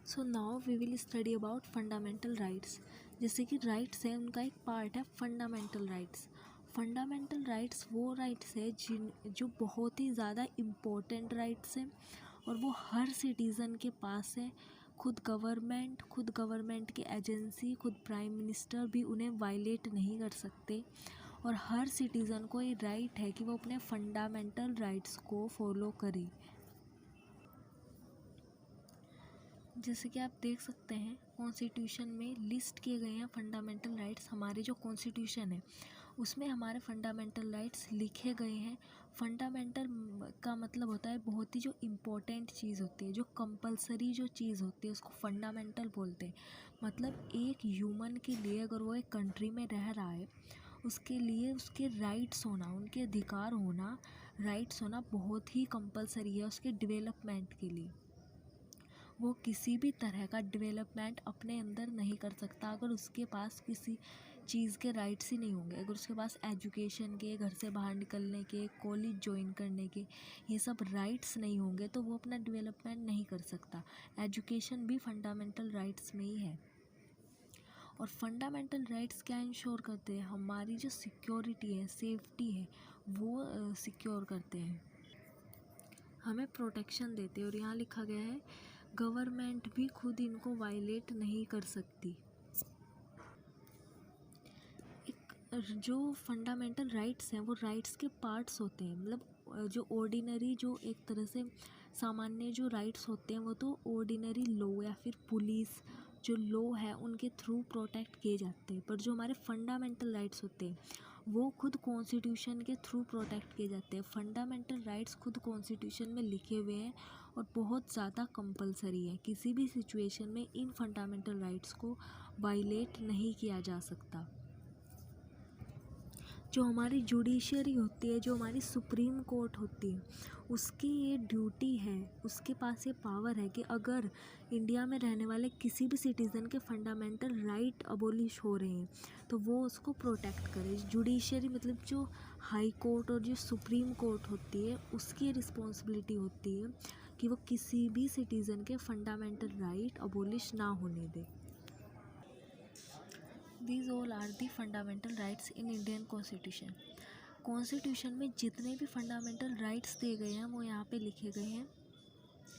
So now we will study about fundamental rights. जैसे कि rights है, उनका एक पार्ट है फंडामेंटल राइट्स। फंडामेंटल राइट्स वो राइट्स है जो बहुत ही ज़्यादा इम्पोर्टेंट राइट्स हैं और वो हर सिटीज़न के पास है। खुद गवर्नमेंट की एजेंसी, खुद प्राइम मिनिस्टर भी उन्हें वायलेट नहीं कर सकते और हर सिटीज़न को ये राइट है कि वो अपने फंडामेंटल राइट्स को फॉलो करे। जैसे कि आप देख सकते हैं कॉन्स्टिट्यूशन में लिस्ट किए गए हैं फंडामेंटल राइट्स। हमारे जो कॉन्स्टिट्यूशन है उसमें हमारे फंडामेंटल राइट्स लिखे गए हैं। फंडामेंटल का मतलब होता है बहुत ही जो इम्पोर्टेंट चीज़ होती है, जो कंपलसरी जो चीज़ होती है उसको फंडामेंटल बोलते हैं। मतलब एक ह्यूमन के लिए अगर वो एक कंट्री में रह रहा है उसके लिए उसके राइट्स होना, उनके अधिकार होना, राइट्स होना बहुत ही कंपलसरी है उसके डेवलपमेंट के लिए। वो किसी भी तरह का डेवलपमेंट अपने अंदर नहीं कर सकता अगर उसके पास किसी चीज़ के राइट्स ही नहीं होंगे। अगर उसके पास एजुकेशन के, घर से बाहर निकलने के, कॉलेज ज्वाइन करने के, ये सब राइट्स नहीं होंगे तो वो अपना डेवलपमेंट नहीं कर सकता। एजुकेशन भी फंडामेंटल राइट्स में ही है। और फंडामेंटल राइट्स क्या इंश्योर करते हैं? हमारी जो सिक्योरिटी है, सेफ्टी है, वो सिक्योर करते हैं, हमें प्रोटेक्शन देते हैं। और यहाँ लिखा गया है गवर्नमेंट भी खुद इनको वायलेट नहीं कर सकती। जो फंडामेंटल राइट्स हैं वो राइट्स के पार्ट्स होते हैं। मतलब जो ऑर्डिनरी, जो एक तरह से सामान्य जो राइट्स होते हैं वो तो ऑर्डिनरी लॉ या फिर पुलिस जो लॉ है उनके थ्रू प्रोटेक्ट किए जाते हैं। पर जो हमारे फंडामेंटल राइट्स होते हैं वो खुद कॉन्स्टिट्यूशन के थ्रू प्रोटेक्ट किए जाते हैं। फंडामेंटल राइट्स खुद कॉन्स्टिट्यूशन में लिखे हुए हैं और बहुत ज़्यादा कंपलसरी है। किसी भी सिचुएशन में इन फंडामेंटल राइट्स को वायलेट नहीं किया जा सकता। जो हमारी जुडिशरी होती है, जो हमारी सुप्रीम कोर्ट होती है, उसकी ये ड्यूटी है, उसके पास ये पावर है कि अगर इंडिया में रहने वाले किसी भी सिटीज़न के फंडामेंटल राइट अबोलिश हो रहे हैं तो वो उसको प्रोटेक्ट करे। जुडिशरी मतलब जो हाई कोर्ट और जो सुप्रीम कोर्ट होती है उसकी रिस्पॉन्सिबिलिटी होती है कि वो किसी भी सिटीज़न के फंडामेंटल राइट अबोलिश ना होने दे। These all are the fundamental rights in Indian Constitution. Constitution में जितने भी फंडामेंटल राइट्स दिए गए हैं वो यहाँ पे लिखे गए हैं।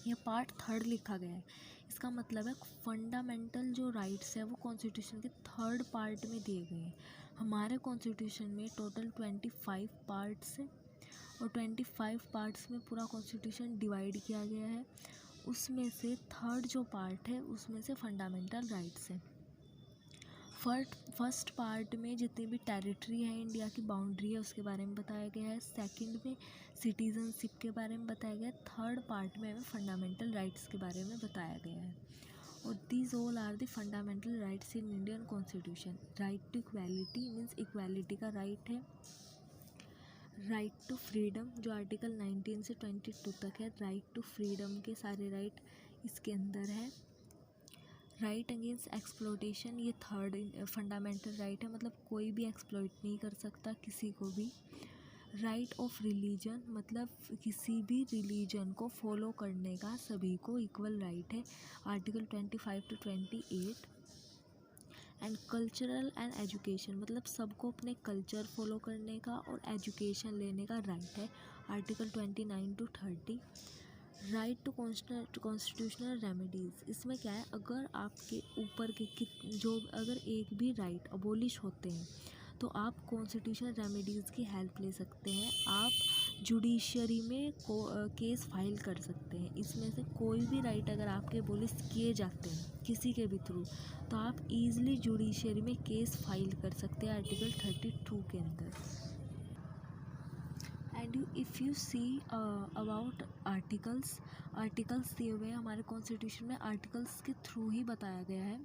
ये पार्ट 3 लिखा गया है। इसका मतलब है फंडामेंटल जो राइट्स है वो कॉन्स्टिट्यूशन के 3rd पार्ट में दिए गए हैं। हमारे कॉन्स्टिट्यूशन में टोटल 25 पार्ट्स हैं और 25 पार्ट्स में पूरा कॉन्स्टिट्यूशन डिवाइड किया गया है। उसमें से 3rd जो पार्ट है उसमें से फंडामेंटल राइट्स हैं। फर्स्ट पार्ट में जितनी भी टेरिटरी है, इंडिया की बाउंड्री है, उसके बारे में बताया गया है। सेकंड में सिटीजनशिप के बारे में बताया गया है। 3rd पार्ट में हमें फंडामेंटल राइट्स के बारे में बताया गया है। और these all are the fundamental rights in Indian constitution. Right to equality means equality का राइट है। राइट टू फ्रीडम जो आर्टिकल 19 से 22 तक है, राइट टू फ्रीडम के सारे राइट इसके अंदर है। राइट अगेंस्ट एक्सप्लॉयटेशन ये 3rd फंडामेंटल राइट है, मतलब कोई भी एक्सप्लॉइट नहीं कर सकता किसी को भी। राइट ऑफ रिलीजन मतलब किसी भी रिलीजन को फॉलो करने का सभी को इक्वल राइट है, article 25 to 28। And cultural and education मतलब सबको अपने कल्चर फॉलो करने का और एजुकेशन लेने का राइट है, article 29 to 30। Right to constitutional remedies, इसमें क्या है, अगर आपके ऊपर के जो अगर एक भी राइट अबोलिश होते हैं तो आप कॉन्स्टिट्यूशनल रेमेडीज़ की हेल्प ले सकते हैं। आप जुडिशरी में केस फाइल कर सकते हैं। इसमें से कोई भी राइट अगर आपके अबोलिश किए जाते हैं किसी के भी थ्रू तो आप ईज़िली जुडिशरी में केस फाइल कर सकते हैं, आर्टिकल 32 के अंदर। And if you see about articles दिए हुए हैं हमारे कॉन्स्टिट्यूशन में, आर्टिकल्स के थ्रू ही बताया गया है।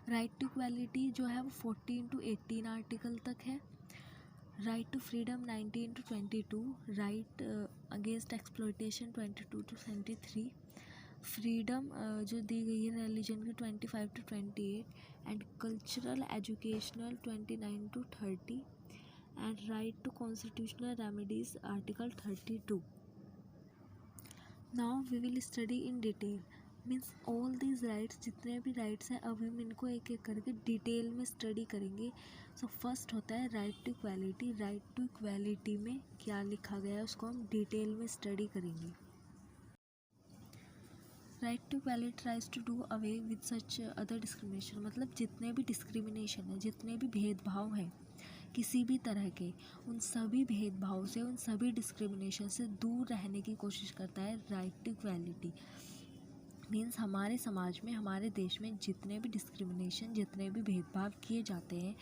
राइट टू इक्वालिटी जो है वो 14 to 18 आर्टिकल तक है। Right to freedom 19 to 22, right against exploitation 22 to 23, freedom जो दी गई है रिलीजन की 25 to 28, and cultural educational 29 to 30, and right to constitutional remedies article 32. Now we will study in detail. Means all these rights, जितने भी rights हैं अब हम इनको एक एक करके डिटेल में स्टडी करेंगे। सो फर्स्ट होता है right to equality. Right to equality में क्या लिखा गया है उसको हम डिटेल में स्टडी करेंगे। Right to equality tries to do away with such other discrimination, मतलब जितने भी डिस्क्रिमिनेशन है, जितने भी भेदभाव हैं किसी भी तरह के, उन सभी भेदभाव से, उन सभी डिस्क्रिमिनेशन से दूर रहने की कोशिश करता है राइट टू इक्वालिटी। मीन्स हमारे समाज में, हमारे देश में जितने भी डिस्क्रिमिनेशन, जितने भी भेदभाव किए जाते हैं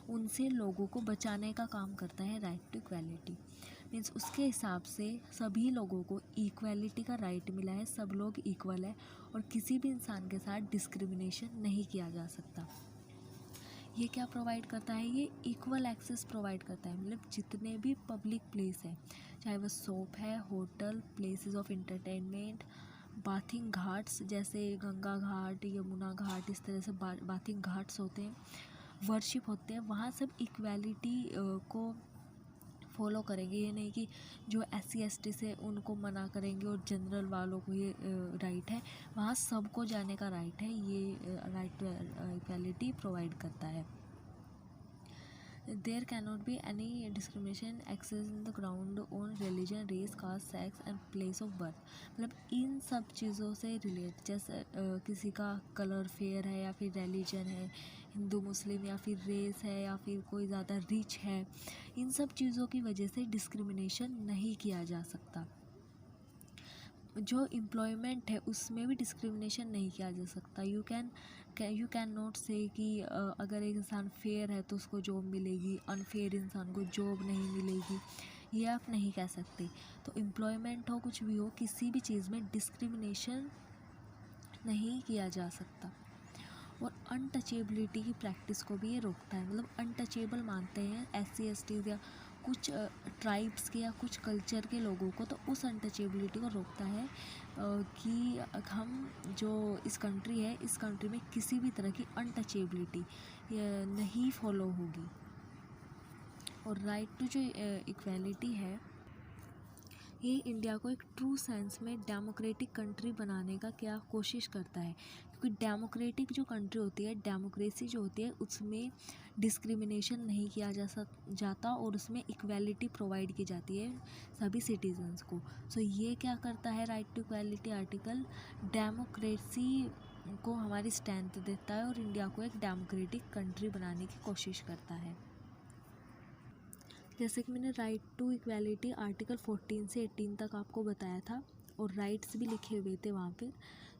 उनसे लोगों को बचाने का काम करता है राइट टू इक्वालिटी। मीन्स उसके हिसाब से सभी लोगों को इक्वालिटी का राइट मिला है, सब लोग इक्वल है और किसी भी इंसान के साथ डिस्क्रिमिनेशन नहीं किया जा सकता। ये क्या प्रोवाइड करता है? ये इक्वल एक्सेस प्रोवाइड करता है। मतलब जितने भी पब्लिक प्लेस है, चाहे वो शॉप है, hotel, places of entertainment, bathing Ghats जैसे गंगा घाट, यमुना घाट, इस तरह से बाथिंग घाट्स होते हैं, वर्शिप होते हैं, वहाँ सब इक्वालिटी को फॉलो करेंगे। ये नहीं कि जो SC ST से उनको मना करेंगे और जनरल वालों को ये राइट है, वहाँ सबको जाने का राइट है। ये राइट टू इक्वालिटी प्रोवाइड करता है। There can not be any discrimination access in the ground on religion, race, caste, sex and place of birth. मतलब इन सब चीज़ों से रिलेट, जैसे किसी का कलर फेयर है या फिर रिलीजन है, हिंदू मुस्लिम, या फिर रेस है, या फिर कोई ज़्यादा रिच है, इन सब चीज़ों की वजह से डिस्क्रिमिनेशन नहीं किया जा सकता। जो एम्प्लॉयमेंट है उसमें भी डिस्क्रिमिनेशन नहीं किया जा सकता। यू कैन नॉट से कि अगर एक इंसान फेयर है तो उसको जॉब मिलेगी, अनफेयर इंसान को जॉब नहीं मिलेगी, ये आप नहीं कह सकते। तो एम्प्लॉयमेंट हो, कुछ भी हो, किसी भी चीज़ में डिस्क्रिमिनेशन नहीं किया जा सकता। और अनटचेबिलिटी की प्रैक्टिस को भी ये रोकता है। मतलब अनटचेबल मानते हैं SC ST या कुछ ट्राइब्स के या कुछ कल्चर के लोगों को, तो उस अनटचेबिलिटी को रोकता है कि हम जो इस कंट्री है, इस कंट्री में किसी भी तरह की अनटचेबिलिटी नहीं फॉलो होगी। और राइट टू जो इक्वालिटी है, ये इंडिया को एक ट्रू सेंस में डेमोक्रेटिक कंट्री बनाने का क्या कोशिश करता है। क्योंकि डेमोक्रेटिक जो कंट्री होती है, डेमोक्रेसी जो होती है, उसमें डिस्क्रिमिनेशन नहीं किया जाता और उसमें इक्वालिटी प्रोवाइड की जाती है सभी सिटीजन्स को। सो ये क्या करता है right to equality article? Democracy को हमारी स्ट्रेंथ देता है और इंडिया को एक डेमोक्रेटिक कंट्री बनाने की कोशिश करता है। जैसे कि मैंने राइट टू इक्वालिटी आर्टिकल 14 से 18 तक आपको बताया था और राइट्स भी लिखे हुए थे वहाँ पे,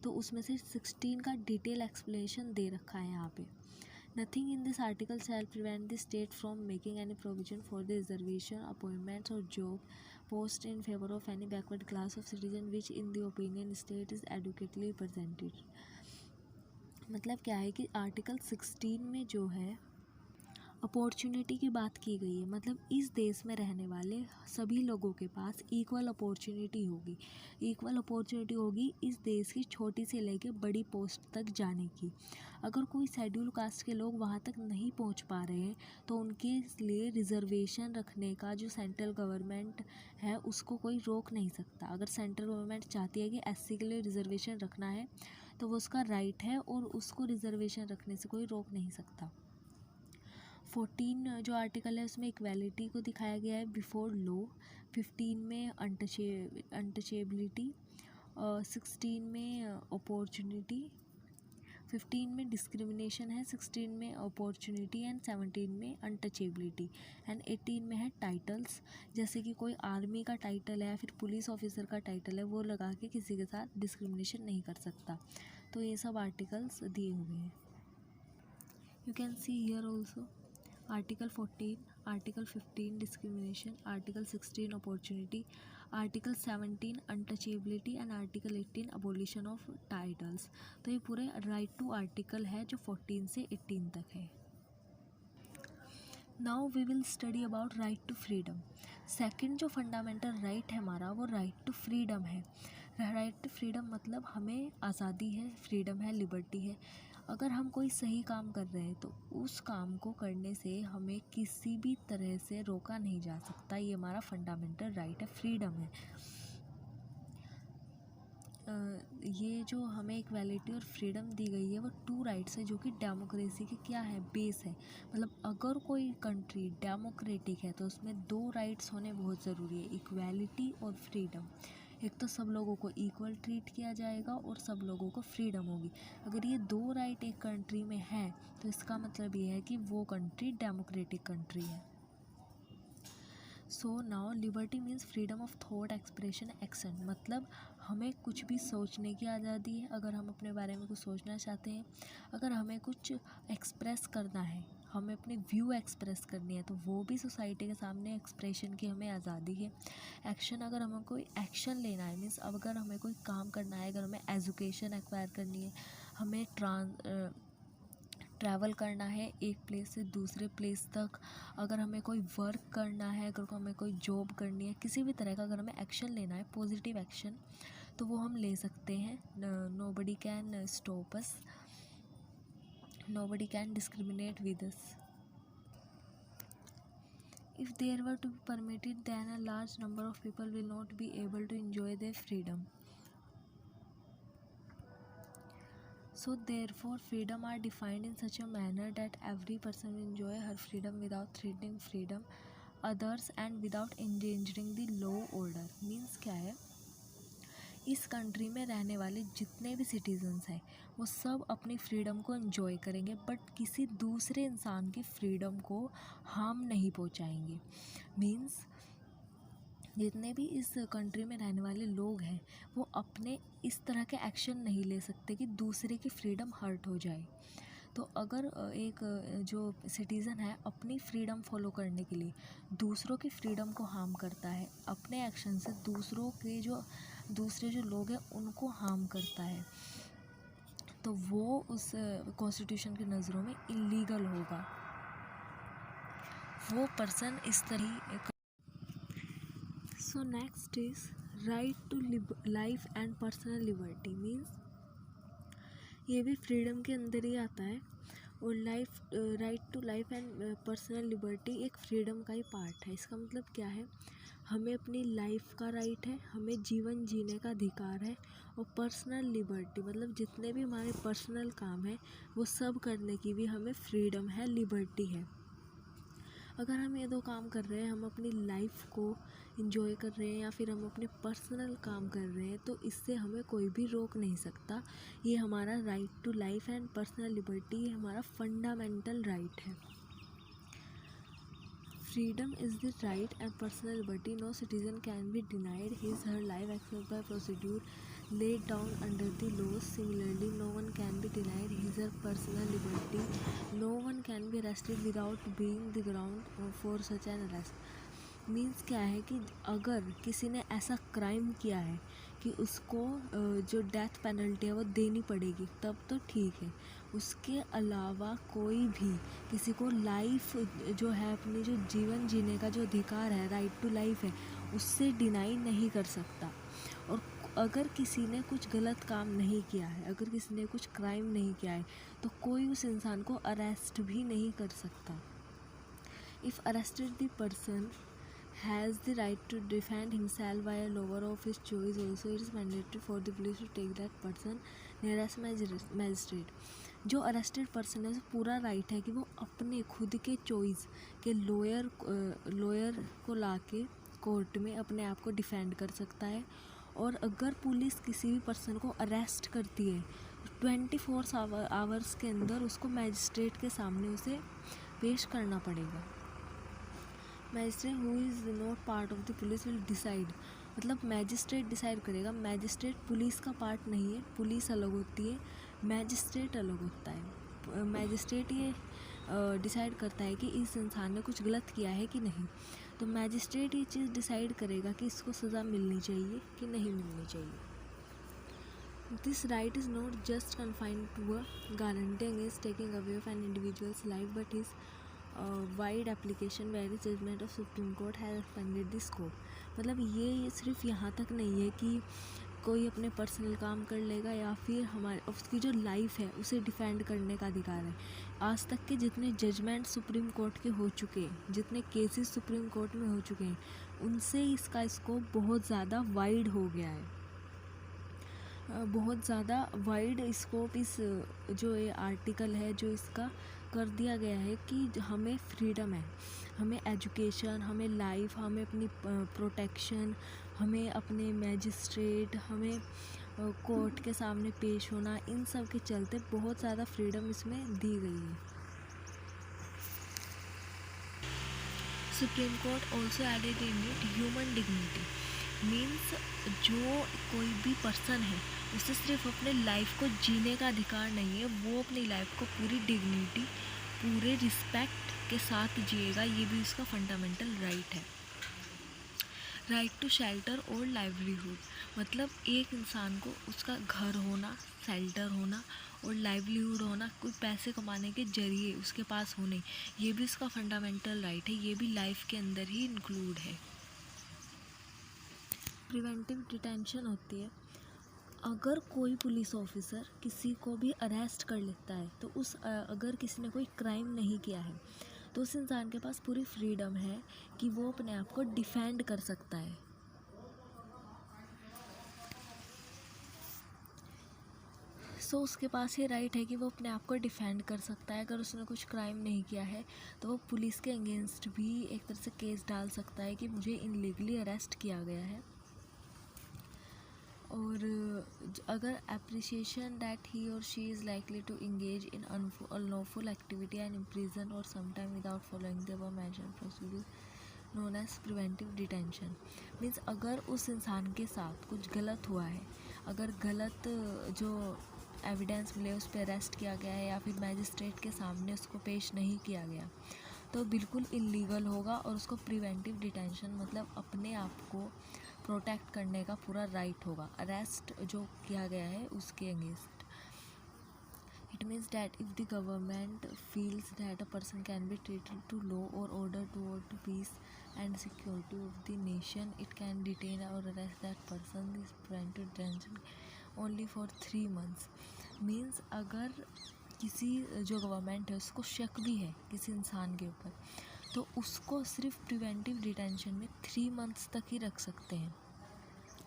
तो उसमें से 16 का डिटेल एक्सप्लेनेशन दे रखा है यहाँ पे। Nothing in this article shall prevent the state from making any provision for the reservation, appointments और job post in favour of any backward class of citizen which in the opinion state is adequately represented. मतलब क्या है कि article 16 में जो है opportunity की बात की गई है। मतलब इस देश में रहने वाले सभी लोगों के पास इक्वल अपॉर्चुनिटी होगी। इक्वल अपॉर्चुनिटी होगी इस देश की छोटी से लेके बड़ी पोस्ट तक जाने की। अगर कोई शेड्यूल कास्ट के लोग वहाँ तक नहीं पहुँच पा रहे हैं तो उनके लिए रिजर्वेशन रखने का जो सेंट्रल गवर्नमेंट है उसको कोई रोक नहीं सकता। अगर सेंट्रल गवर्नमेंट चाहती है कि SC के लिए रिजर्वेशन रखना है तो वो उसका राइट है और उसको रिजर्वेशन रखने से कोई रोक नहीं सकता। 14 जो आर्टिकल है उसमें इक्वालिटी को दिखाया गया है बिफोर लॉ, 15 में अनटचेबिलिटी, 16 में अपॉर्चुनिटी, 15 में डिस्क्रिमिनेशन है, 16 में अपॉर्चुनिटी एंड 17 में अनटचेबिलिटी एंड 18 में है टाइटल्स। जैसे कि कोई आर्मी का टाइटल है या फिर पुलिस ऑफिसर का टाइटल है, वो लगा के किसी के साथ डिस्क्रिमिनेशन नहीं कर सकता। तो ये सब आर्टिकल्स दिए हुए हैं। You can see here also Article 14, Article 15 discrimination, Article 16 opportunity, Article 17 untouchability and Article 18 abolition of titles। तो ये पूरे राइट टू आर्टिकल है जो 14 से 18 तक है। Now we will study about right to freedom. Second जो फंडामेंटल राइट है हमारा वो राइट टू फ्रीडम है। राइट टू फ्रीडम मतलब हमें आज़ादी है, फ्रीडम है, लिबर्टी है। अगर हम कोई सही काम कर रहे हैं तो उस काम को करने से हमें किसी भी तरह से रोका नहीं जा सकता। ये हमारा फंडामेंटल राइट है, फ्रीडम है। ये जो हमें इक्वालिटी और फ्रीडम दी गई है वो 2 राइट्स है जो कि डेमोक्रेसी के क्या है, बेस है। मतलब अगर कोई कंट्री डेमोक्रेटिक है तो उसमें 2 राइट्स होने बहुत ज़रूरी है, इक्वालिटी और फ्रीडम। एक तो सब लोगों को इक्वल ट्रीट किया जाएगा और सब लोगों को फ्रीडम होगी। अगर ये 2 राइट एक कंट्री में है तो इसका मतलब ये है कि वो कंट्री डेमोक्रेटिक कंट्री है। So now liberty means freedom of thought, expression, action. मतलब हमें कुछ भी सोचने की आज़ादी है, अगर हम अपने बारे में कुछ सोचना चाहते हैं, अगर हमें कुछ एक्सप्रेस करना है, हमें अपनी व्यू एक्सप्रेस करनी है तो वो भी सोसाइटी के सामने एक्सप्रेशन की हमें आज़ादी है। एक्शन, अगर हमें कोई एक्शन लेना है, मीन्स अगर हमें कोई काम करना है, अगर हमें एजुकेशन एक्वायर करनी है, हमें ट्रैवल करना है एक प्लेस से दूसरे प्लेस तक, अगर हमें कोई वर्क करना है, अगर हमें कोई जॉब करनी है, किसी भी तरह का अगर हमें एक्शन लेना है, पॉजिटिव एक्शन, तो वो हम ले सकते हैं। Nobody can stop us, nobody can discriminate with us. If there were to be permitted, then a large number of people will not be able to enjoy their freedom. So therefore, freedom are defined in such a manner that every person will enjoy her freedom without threatening freedom others and without endangering the law order. Means क्या है, इस country में रहने वाले जितने भी citizens हैं वो सब अपनी फ्रीडम को एंजॉय करेंगे, बट किसी दूसरे इंसान की फ्रीडम को हार्म नहीं पहुंचाएंगे। मीन्स जितने भी इस कंट्री में रहने वाले लोग हैं वो अपने इस तरह के एक्शन नहीं ले सकते कि दूसरे की फ्रीडम हर्ट हो जाए। तो अगर एक जो सिटीज़न है अपनी फ्रीडम फॉलो करने के लिए दूसरों की फ्रीडम को हार्म करता है, अपने एक्शन से दूसरे जो लोग हैं उनको हार्म करता है, तो वो उस कॉन्स्टिट्यूशन की नज़रों में इलीगल होगा। वो पर्सन इस तरह। So next is right to life and personal liberty. Means ये भी फ्रीडम के अंदर ही आता है, और right to life and personal liberty एक फ्रीडम का ही पार्ट है। इसका मतलब क्या है, हमें अपनी लाइफ का राइट है, हमें जीवन जीने का अधिकार है, और पर्सनल लिबर्टी मतलब जितने भी हमारे पर्सनल काम हैं वो सब करने की भी हमें फ्रीडम है, लिबर्टी है। अगर हम ये 2 काम कर रहे हैं, हम अपनी लाइफ को इंजॉय कर रहे हैं या फिर हम अपने पर्सनल काम कर रहे हैं, तो इससे हमें कोई भी रोक नहीं सकता। ये हमारा right to life and personal liberty, ये हमारा फंडामेंटल राइट है। Freedom is the right and personal liberty. No citizen can be denied his her life except by procedure laid down under the laws. Similarly, no one can be denied his or personal liberty. No one can be arrested without being the ground for such an arrest. Means क्या है कि अगर किसी ने ऐसा crime किया है कि उसको जो डेथ पेनल्टी है वो देनी पड़ेगी तब तो ठीक है, उसके अलावा कोई भी किसी को लाइफ जो है, अपनी जो जीवन जीने का जो अधिकार है, राइट टू लाइफ है, उससे डिनाई नहीं कर सकता। और अगर किसी ने कुछ गलत काम नहीं किया है, अगर किसी ने कुछ क्राइम नहीं किया है, तो कोई उस इंसान को अरेस्ट भी नहीं कर सकता। If arrested the person has the right to defend himself by a lawyer of his choice, also it is mandatory for the police to take that person nearest magistrate. जो अरेस्टेड पर्सन है उसे पूरा right है कि वो अपने खुद के चॉइस के लॉयर को ला के कोर्ट में अपने आप को डिफेंड कर सकता है। और अगर पुलिस किसी भी पर्सन को अरेस्ट करती है 24 आवर्स के अंदर उसको मैजिस्ट्रेट के सामने उसे पेश करना पड़ेगा। Magistrate who is not part of the police will decide, मतलब मैजिस्ट्रेट डिसाइड करेगा। मैजिस्ट्रेट पुलिस का पार्ट नहीं है, पुलिस अलग होती है, मैजिस्ट्रेट अलग होता है। मैजिस्ट्रेट ये डिसाइड करता है कि इस इंसान ने कुछ गलत किया है कि नहीं, तो मैजिस्ट्रेट ये चीज़ डिसाइड करेगा कि इसको सज़ा मिलनी चाहिए कि नहीं मिलनी चाहिए। This right is not just confined to a guarantee against taking away of an individual's life, but is wide application various judgement of supreme court has expanded the scope. मतलब ये सिर्फ यहाँ तक नहीं है कि कोई अपने पर्सनल काम कर लेगा या फिर हमारे उसकी जो लाइफ है उसे डिफेंड करने का अधिकार है। आज तक के जितने जजमेंट सुप्रीम कोर्ट के हो चुके हैं, जितने केसेस सुप्रीम कोर्ट में हो चुके हैं, उनसे इसका स्कोप बहुत ज़्यादा वाइड हो गया है। बहुत ज़्यादा वाइड स्कोप इस जो ये आर्टिकल है जो इसका कर दिया गया है कि हमें फ्रीडम है, हमें एजुकेशन, हमें लाइफ, हमें अपनी प्रोटेक्शन, हमें अपने मैजिस्ट्रेट, हमें कोर्ट के सामने पेश होना, इन सब के चलते बहुत ज़्यादा फ्रीडम इसमें दी गई है। Supreme court also added in it human dignity, means जो कोई भी पर्सन है उसे सिर्फ अपने लाइफ को जीने का अधिकार नहीं है, वो अपनी लाइफ को पूरी डिग्निटी, पूरे रिस्पेक्ट के साथ जिएगा, ये भी उसका फंडामेंटल राइट है। राइट टू शेल्टर और लाइवलीहुड, मतलब एक इंसान को उसका घर होना, शेल्टर होना और लाइवलीहुड होना, कोई पैसे कमाने के जरिए उसके पास होने, ये भी उसका फंडामेंटल राइट है, ये भी लाइफ के अंदर ही इंक्लूड है। प्रिवेंटिव डिटेंशन होती है, अगर कोई पुलिस ऑफिसर किसी को भी अरेस्ट कर लेता है तो अगर किसी ने कोई क्राइम नहीं किया है तो उस इंसान के पास पूरी फ्रीडम है कि वो अपने आप को डिफेंड कर सकता है। उसके पास ये राइट है कि वो अपने आप को डिफेंड कर सकता है। अगर उसने कुछ क्राइम नहीं किया है तो वो पुलिस के अगेंस्ट भी एक तरह से केस डाल सकता है कि मुझे इनलीगली अरेस्ट किया गया है। और अगर एप्रिसिएशन दैट ही और she is likely to engage in unlawful activity and imprison और sometime without following the above mentioned procedure known as preventive detention, means अगर उस इंसान के साथ कुछ गलत हुआ है, अगर गलत जो एविडेंस मिले उस पर अरेस्ट किया गया है या फिर मैजिस्ट्रेट के सामने उसको पेश नहीं किया गया तो बिल्कुल इलीगल होगा और उसको प्रिवेंटिव डिटेंशन मतलब अपने आप को प्रोटेक्ट करने का पूरा राइट होगा अरेस्ट जो किया गया है उसके against. It means that if the government feels that a person can be treated to law or order toward to peace and security of the nation, it can detain or arrest that person. This preventive detention only for 3 months. Means अगर किसी जो government है उसको शक भी है किसी इंसान के ऊपर तो उसको सिर्फ प्रिवेंटिव डिटेंशन में 3 मंथ्स तक ही रख सकते हैं।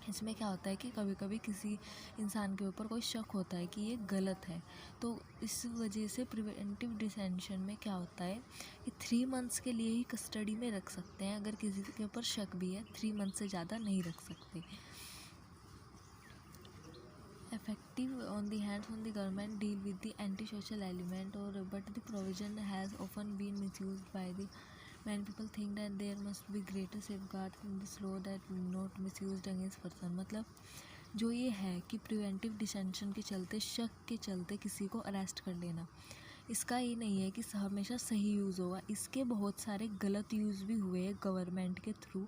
इसमें क्या होता है कि कभी कभी किसी इंसान के ऊपर कोई शक होता है कि ये गलत है, तो इस वजह से प्रिवेंटिव डिटेंशन में क्या होता है कि 3 मंथ्स के लिए ही कस्टडी में रख सकते हैं। अगर किसी के ऊपर शक भी है 3 मंथ से ज़्यादा नहीं रख सकते। Effective on the hands on the government deal with the antisocial element but the provision has often been misused by the many people think that there must be greater safeguards in this law that not misused against person, मतलब जो ये है कि preventive detention के चलते शक के चलते किसी को अरेस्ट कर लेना, इसका ये नहीं है कि हमेशा सही यूज़ होगा, इसके बहुत सारे गलत यूज़ भी हुए हैं गवर्नमेंट के थ्रू।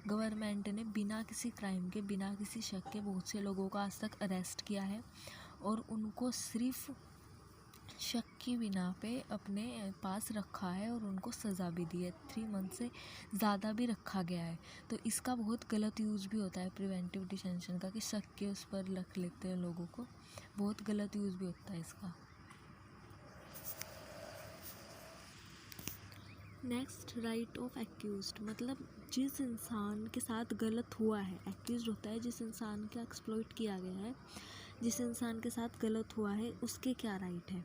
गवर्नमेंट ने बिना किसी क्राइम के बिना किसी शक के बहुत से लोगों को आज तक अरेस्ट किया है और उनको सिर्फ शक की बिना पे अपने पास रखा है और उनको सज़ा भी दी है, 3 मंथ से ज़्यादा भी रखा गया है। तो इसका बहुत गलत यूज़ भी होता है प्रिवेंटिव डिटेंशन का कि शक के उस पर रख लेते हैं लोगों को, बहुत गलत यूज़ भी होता है इसका। नेक्स्ट, राइट ऑफ एक्यूज्ड, मतलब जिस इंसान के साथ गलत हुआ है, एक्यूज्ड होता है जिस इंसान का एक्सप्लॉइट किया गया है, जिस इंसान के साथ गलत हुआ है उसके क्या राइट है।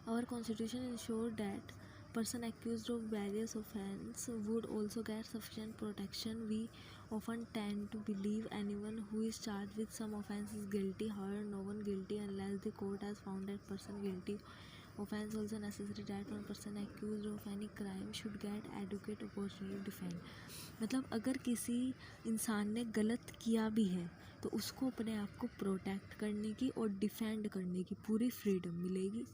Our constitution ensure that person accused of various offense would also get sufficient protection. We often tend to believe anyone who is charged with some offense is guilty. However, no one guilty unless the court has found that person guilty. Offense also necessary that one person accused of any crime should get adequate opportunity to defend. मतलब अगर किसी इंसान ने गलत किया भी है तो उसको अपने आप को प्रोटेक्ट करने की और डिफेंड करने की पूरी फ्रीडम मिलेगी,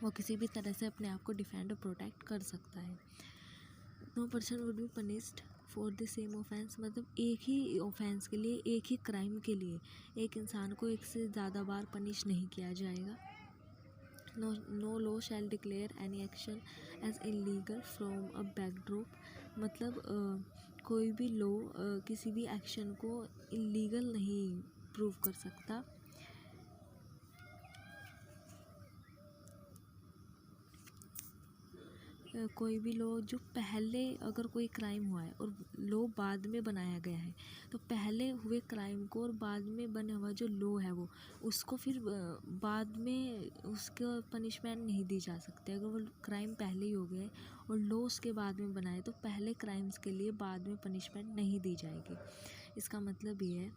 वो किसी भी तरह से अपने आप को डिफेंड और प्रोटेक्ट कर सकता है। No person would be punished for the same offence, मतलब एक ही ऑफेंस के लिए, एक ही क्राइम के लिए एक इंसान को एक से ज़्यादा बार पनिश नहीं किया जाएगा। No law shall declare any action as illegal from a backdrop, मतलब कोई भी लॉ किसी भी एक्शन को इलीगल नहीं प्रूव कर सकता। कोई भी लॉ जो पहले अगर कोई क्राइम हुआ है और लॉ बाद में बनाया गया है, तो पहले हुए क्राइम को और बाद में बना हुआ जो लॉ है वो उसको फिर बाद में उसका पनिशमेंट नहीं दी जा सकती। अगर वो क्राइम पहले ही हो गया है और लॉ उसके बाद में बनाए तो पहले क्राइम्स के लिए बाद में पनिशमेंट नहीं दी जाएगी। इसका मतलब ये है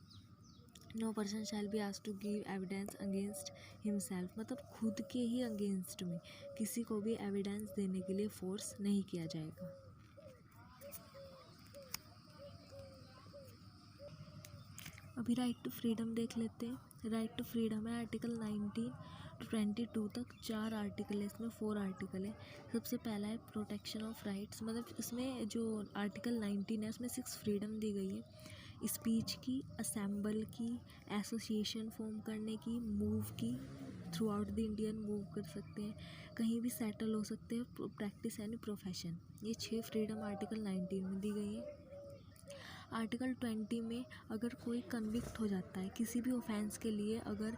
no person shall be asked to give evidence against himself, मतलब खुद के ही अगेंस्ट में किसी को भी एविडेंस देने के लिए फोर्स नहीं किया जाएगा। अभी राइट टू फ्रीडम देख लेते हैं। राइट टू फ्रीडम है आर्टिकल 19 to 22 तक 4 आर्टिकल है, इसमें 4 आर्टिकल है। सबसे पहला है प्रोटेक्शन ऑफ राइट्स, मतलब इसमें जो आर्टिकल 19 है उसमें 6 फ्रीडम दी गई है। स्पीच की, असेंबल की, एसोसिएशन फॉर्म करने की, मूव की, through out the Indian move कर सकते हैं, कहीं भी सेटल हो सकते हैं, प्रैक्टिस यानी प्रोफेशन। ये 6 फ्रीडम आर्टिकल 19 में दी गई है। आर्टिकल 20 में अगर कोई कन्विक्ट हो जाता है किसी भी ऑफेंस के लिए, अगर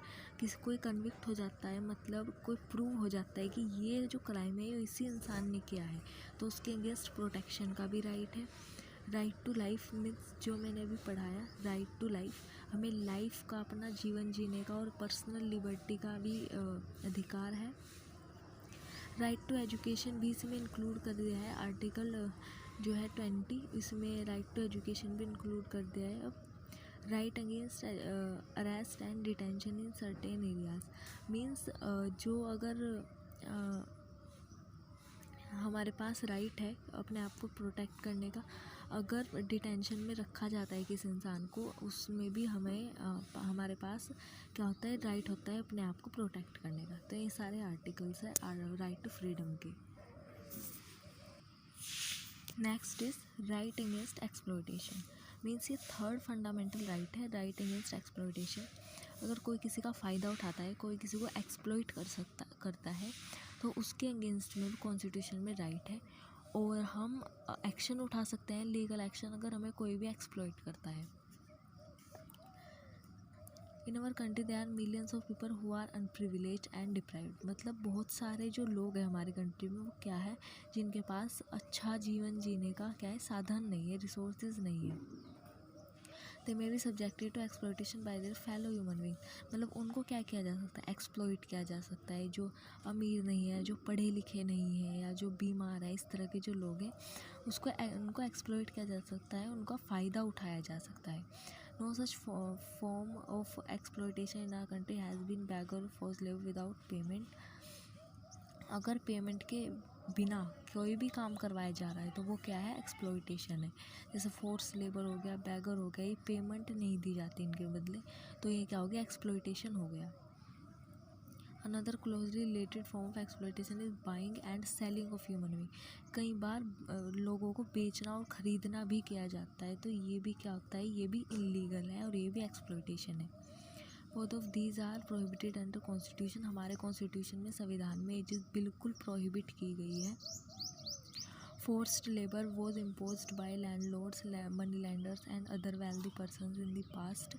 कोई कन्विक्ट हो जाता है मतलब कोई प्रूव हो जाता है कि ये जो क्राइम है ये इसी इंसान ने किया है, तो उसके अगेंस्ट प्रोटेक्शन का भी राइट है। राइट टू लाइफ मीन्स जो मैंने अभी पढ़ाया, राइट टू लाइफ, हमें लाइफ का अपना जीवन जीने का और पर्सनल लिबर्टी का भी अधिकार है। राइट टू एजुकेशन भी इसमें इंक्लूड कर दिया है। आर्टिकल जो है 20 इसमें राइट टू एजुकेशन भी इंक्लूड कर दिया है। अब right against arrest and detention in certain areas means जो अगर हमारे पास राइट है अपने आप को प्रोटेक्ट करने का, अगर डिटेंशन में रखा जाता है किसी इंसान को उसमें भी हमें हमारे पास क्या होता है, राइट होता है अपने आप को प्रोटेक्ट करने का। तो ये सारे आर्टिकल्स है राइट टू फ्रीडम के। Next is right against exploitation means ये 3rd फंडामेंटल राइट है, राइट अगेंस्ट एक्सप्लॉयटेशन। अगर कोई किसी का फ़ायदा उठाता है, कोई किसी को एक्सप्लॉइट करता है तो उसके अगेंस्ट में भी कॉन्स्टिट्यूशन में राइट है। और हम एक्शन उठा सकते हैं, लीगल एक्शन, अगर हमें कोई भी एक्सप्लॉइट करता है। In our country there are millions of people who are unprivileged and deprived, मतलब बहुत सारे जो लोग हैं हमारी कंट्री में वो क्या है, जिनके पास अच्छा जीवन जीने का क्या है साधन नहीं है, रिसोर्सेज नहीं है। They may be subjected to exploitation by their fellow human being, मतलब उनको क्या किया जा सकता है, एक्सप्लॉइट किया जा सकता है। जो अमीर नहीं है, जो पढ़े लिखे नहीं है या जो बीमार है, इस तरह के जो लोग हैं उनको एक्सप्लॉइट किया जा सकता है, उनका फ़ायदा उठाया जा सकता है। No such form of exploitation in our country has been beg और फोर्स लिव विदाउट पेमेंट। अगर पेमेंट के बिना कोई भी काम करवाया जा रहा है तो वो क्या है, एक्सप्लॉयटेशन है। जैसे फोर्स लेबर हो गया, बैगर हो गया, ये पेमेंट नहीं दी जाती इनके बदले, तो ये क्या हो गया, एक्सप्लॉयटेशन हो गया। Another closely related form of exploitation is buying and selling of human being. कई बार लोगों को बेचना और ख़रीदना भी किया जाता है, तो ये भी क्या होता है, ये भी इलीगल है और ये भी एक्सप्लॉयटेशन है। Both of these are prohibited under constitution, हमारे कॉन्स्टिट्यूशन में, संविधान में ये चीज़ बिल्कुल प्रोहिबिट की गई है। Forced labour was imposed by landlords, money lenders and other wealthy persons in the past.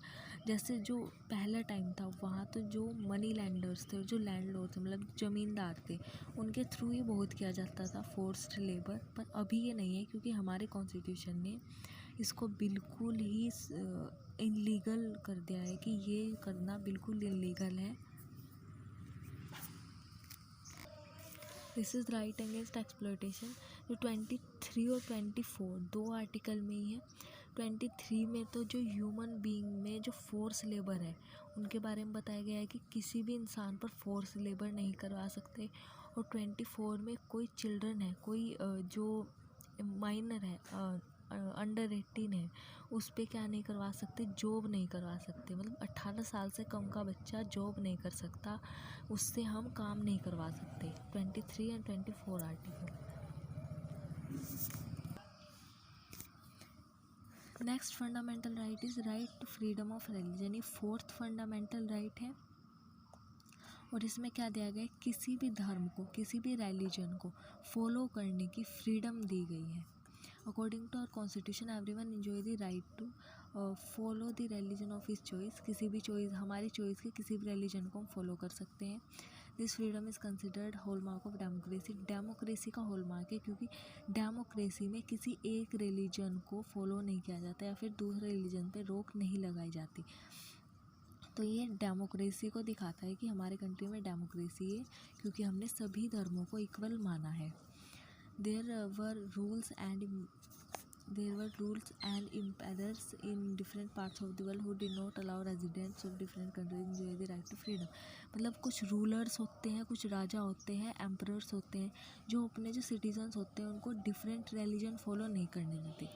जैसे जो पहला टाइम था वहाँ तो जो मनी लैंडर्स थे, जो लैंडलॉर्ड थे मतलब ज़मींदार थे, उनके थ्रू ही बहुत किया जाता था फोर्स्ड लेबर। पर अभी ये नहीं है क्योंकि हमारे कॉन्स्टिट्यूशन ने इसको बिल्कुल ही इलीगल कर दिया है कि ये करना बिल्कुल इलीगल है। This is right against exploitation. जो 23 और 24 दो आर्टिकल में ही है। 23 में तो जो ह्यूमन बीइंग में जो फोर्स लेबर है उनके बारे में बताया गया है कि किसी भी इंसान पर फोर्स लेबर नहीं करवा सकते। और 24 में कोई चिल्ड्रन है, कोई जो माइनर है, अंडर 18 है, उस पर क्या नहीं करवा सकते, जॉब नहीं करवा सकते। मतलब 18 साल से कम का बच्चा जॉब नहीं कर सकता, उससे हम काम नहीं करवा सकते। 23 and 24 article. Next fundamental right is right to freedom of religion. ये 4th फंडामेंटल राइट है और इसमें क्या दिया गया है, किसी भी धर्म को, किसी भी रिलीजन को फॉलो करने की फ्रीडम दी गई है। According to our constitution everyone enjoy the right to follow the religion of his choice, किसी भी चॉइस, हमारी चॉइस के किसी भी रिलीजन को हम फॉलो कर सकते हैं। This freedom is considered hallmark of democracy, democracy का हॉलमार्क है, क्योंकि डेमोक्रेसी में किसी एक रिलीजन को फॉलो नहीं किया जाता या फिर दूसरे रिलीजन पे रोक नहीं लगाई जाती। तो ये डेमोक्रेसी को दिखाता है कि हमारे कंट्री में डेमोक्रेसी है, क्योंकि हमने सभी धर्मों को इक्वल माना है। There were rules and empires in different parts of the world who did not allow residents of different countries enjoy the right to freedom। मतलब कुछ रूलर्स होते हैं, कुछ राजा होते हैं, एम्परर्स होते हैं, जो अपने जो सिटीजन्स होते हैं उनको डिफरेंट रिलीजन फॉलो नहीं करने देते।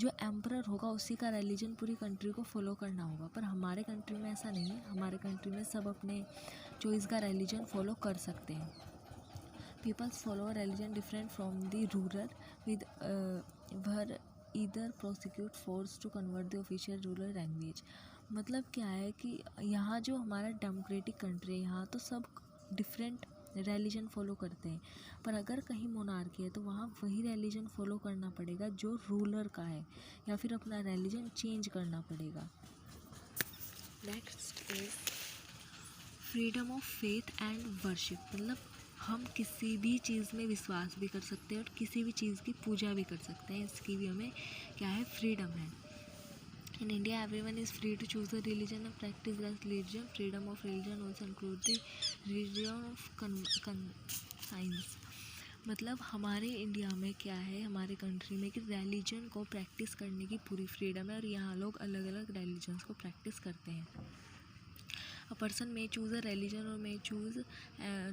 जो एम्परर होगा उसी का रिलीजन पूरी कंट्री को फॉलो करना होगा, पर हमारे कंट्री में ऐसा नहीं है। हमारे कंट्री में सब अपने चॉइस का रिलीजन फॉलो कर सकते हैं। Peoples follow a religion different from the ruler with were either prosecute force to convert the official rural language. मतलब क्या है कि यहाँ जो हमारा डेमोक्रेटिक कंट्री है, यहाँ तो सब डिफरेंट रिलीजन फॉलो करते हैं, पर अगर कहीं मोनार्की है तो वहाँ वही रिलीजन फॉलो करना पड़ेगा जो रूलर का है, या फिर अपना रिलीजन चेंज करना पड़ेगा। Next is freedom of faith and worship. मतलब हम किसी भी चीज़ में विश्वास भी कर सकते हैं और किसी भी चीज़ की पूजा भी कर सकते हैं, इसकी भी हमें क्या है, फ्रीडम है। In India everyone is free to choose the religion and practice that religion. Freedom of religion also include the religion of conscience. मतलब हमारे इंडिया में क्या है, हमारे कंट्री में कि रिलीजन को प्रैक्टिस करने की पूरी फ्रीडम है, और यहाँ लोग अलग अलग रिलीजन्स को प्रैक्टिस करते हैं। A person may choose a religion or may choose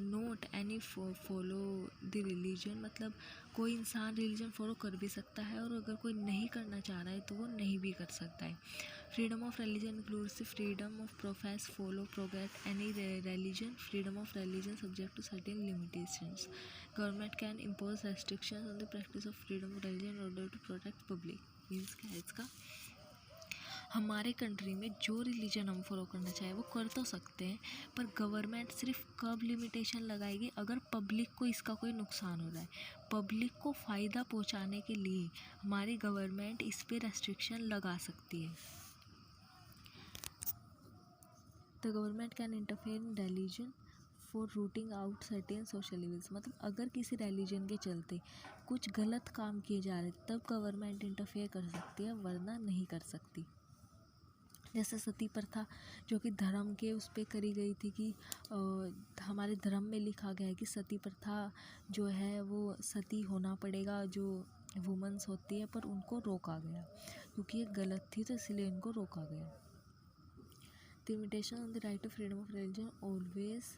not any follow the religion। मतलब कोई इंसान रिलीजन फॉलो कर भी सकता है, और अगर कोई नहीं करना चाह रहा है तो वो नहीं भी कर सकता है। Freedom of religion includes the freedom of profess, follow, propagate any religion. Freedom of religion subject to certain limitations. Government can impose restrictions on the practice of freedom of religion in order to protect public. Means क्या है इसका, हमारे country में जो religion हम follow करना चाहे वो कर तो सकते हैं, पर गवर्नमेंट सिर्फ कब लिमिटेशन लगाएगी, अगर पब्लिक को इसका कोई नुकसान हो रहा है। पब्लिक को फ़ायदा पहुंचाने के लिए हमारी गवर्नमेंट इस पे रेस्ट्रिक्शन लगा सकती है। The government can interfere in religion for routing out certain social evils. मतलब अगर किसी रिलीजन के चलते कुछ गलत काम किए जा रहे तब गवर्नमेंट इंटरफेयर कर सकती है, वरना नहीं कर सकती। जैसे सती प्रथा, जो कि धर्म के उस पर करी गई थी कि हमारे धर्म में लिखा गया है कि सती प्रथा जो है वो सती होना पड़ेगा जो वुमेंस होती है, पर उनको रोका गया क्योंकि ये गलत थी, तो इसलिए इनको रोका गया। The limitation on the right to freedom of religion always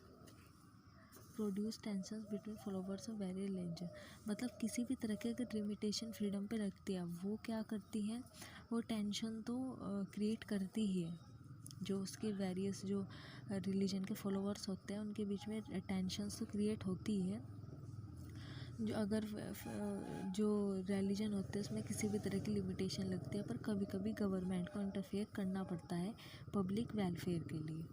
produce tension between followers of very religion. मतलब किसी भी तरह की अगर लिमिटेशन फ्रीडम पे रखती है, वो क्या करती है, वो टेंशन तो क्रिएट करती ही है। जो उसके वेरियस जो रिलीजन के फॉलोवर्स होते हैं उनके बीच में टेंशन्स तो क्रिएट होती ही है। जो अगर जो रिलीजन होते हैं उसमें किसी भी तरह की लिमिटेशन लगती है, पर कभी कभी गवर्नमेंट को इंटरफेयर करना पड़ता है पब्लिक वेलफेयर के लिए।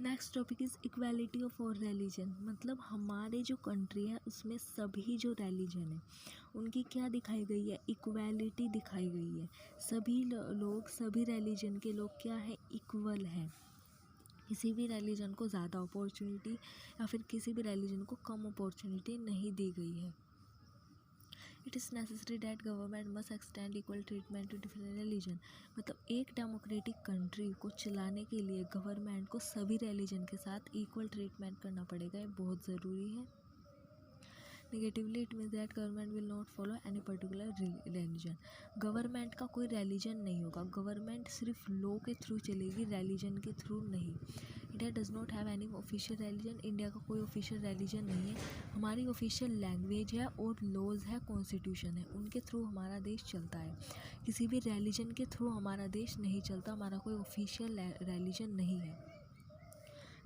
Next topic is equality of और रिलीजन। मतलब हमारे जो कंट्री है उसमें सभी जो रिलीजन है उनकी क्या दिखाई गई है, इक्वालिटी दिखाई गई है। सभी लोग, सभी रिलीजन के लोग क्या है, इक्वल हैं। किसी भी रिलीजन को ज़्यादा अपॉर्चुनिटी या फिर किसी भी रिलीजन को कम अपॉर्चुनिटी नहीं दी गई है। It is necessary that government must extend equal treatment to different religion. मतलब एक डेमोक्रेटिक कंट्री को चलाने के लिए गवर्नमेंट को सभी रिलीजन के साथ इक्वल ट्रीटमेंट करना पड़ेगा, ये बहुत ज़रूरी है। Negatively it means that government will not follow any particular religion. Government का कोई रिलीजन नहीं होगा, गवर्नमेंट सिर्फ लॉ के थ्रू चलेगी, रिलीजन के थ्रू नहीं। India does not have any official religion. India का कोई ऑफिशियल रिलीजन नहीं है। हमारी ऑफिशियल लैंग्वेज है और लॉज है, कॉन्स्टिट्यूशन है, उनके थ्रू हमारा देश चलता है। किसी भी रिलीजन के थ्रू हमारा देश नहीं चलता, हमारा कोई ऑफिशियल रिलीजन नहीं है।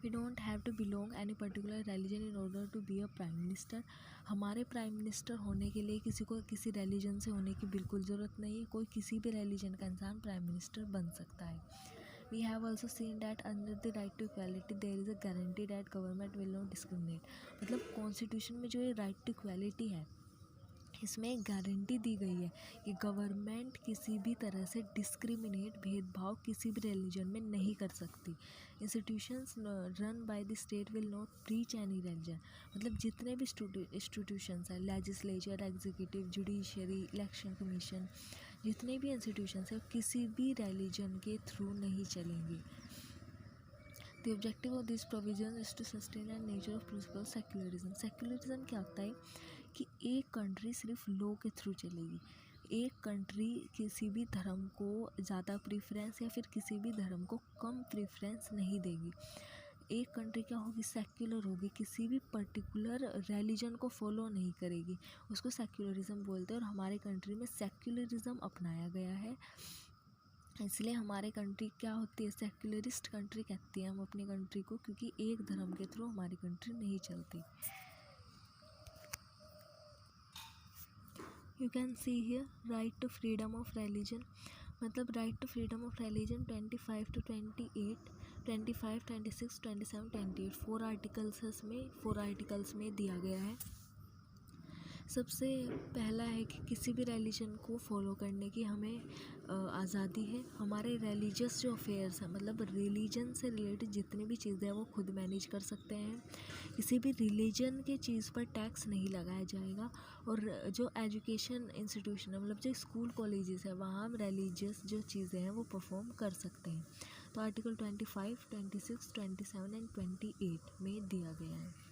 We don't have to belong any particular religion in order to be a prime minister. हमारे प्राइम मिनिस्टर होने के लिए किसी को किसी रिलीजन से होने की बिल्कुल ज़रूरत नहीं है। कोई किसी भी रिलीजन का इंसान प्राइम मिनिस्टर बन सकता है। We have also seen that under the right to equality there is a guarantee that government will not discriminate. मतलब कॉन्स्टिट्यूशन में जो ये राइट टू इक्वालिटी है इसमें गारंटी दी गई है कि गवर्नमेंट किसी भी तरह से डिस्क्रिमिनेट भेदभाव किसी भी रिलीजन में नहीं कर सकती। Institutions run by the state will not preach any religion. मतलब जितने भी इंस्टीट्यूशंस हैं, legislature, executive, judiciary, election commission, जितने भी इंस्टीट्यूशंस हैं किसी भी रिलीजन के थ्रू नहीं चलेंगे। The objective of this provision is to sustain the nature of principle of secularism. Secularism क्या होता है कि एक कंट्री सिर्फ लॉ के थ्रू चलेगी। एक कंट्री किसी भी धर्म को ज़्यादा प्रेफरेंस या फिर किसी भी धर्म को कम प्रेफरेंस नहीं देगी। एक कंट्री क्या होगी, सेक्युलर होगी, किसी भी पर्टिकुलर रिलीजन को फॉलो नहीं करेगी, उसको सेक्युलरिज्म बोलते हैं। और हमारे कंट्री में सेक्युलरिज्म अपनाया गया है, इसलिए हमारे कंट्री क्या होती है, सेक्युलरिस्ट कंट्री कहती है हम अपनी कंट्री को, क्योंकि एक धर्म के थ्रू हमारी कंट्री नहीं चलती। You can see here right to freedom of religion. मतलब right to freedom of religion 25 to 28, 25, 26, 27, 28 4 articles में दिया गया है। सबसे पहला है कि किसी भी रिलीजन को फॉलो करने की हमें आज़ादी है। हमारे रिलीजियस जो अफेयर्स हैं, मतलब रिलीजन से रिलेटेड जितनी भी चीज़ें हैं वो खुद मैनेज कर सकते हैं। किसी भी रिलीजन के चीज़ पर टैक्स नहीं लगाया जाएगा। और जो एजुकेशन इंस्टीट्यूशन है, मतलब जो स्कूल कॉलेजेस है, वहाँ हम रिलीजियस जो चीज़ें हैं वो परफॉर्म कर सकते हैं। तो आर्टिकल 25, 26, 27 एंड 28 में दिया गया है।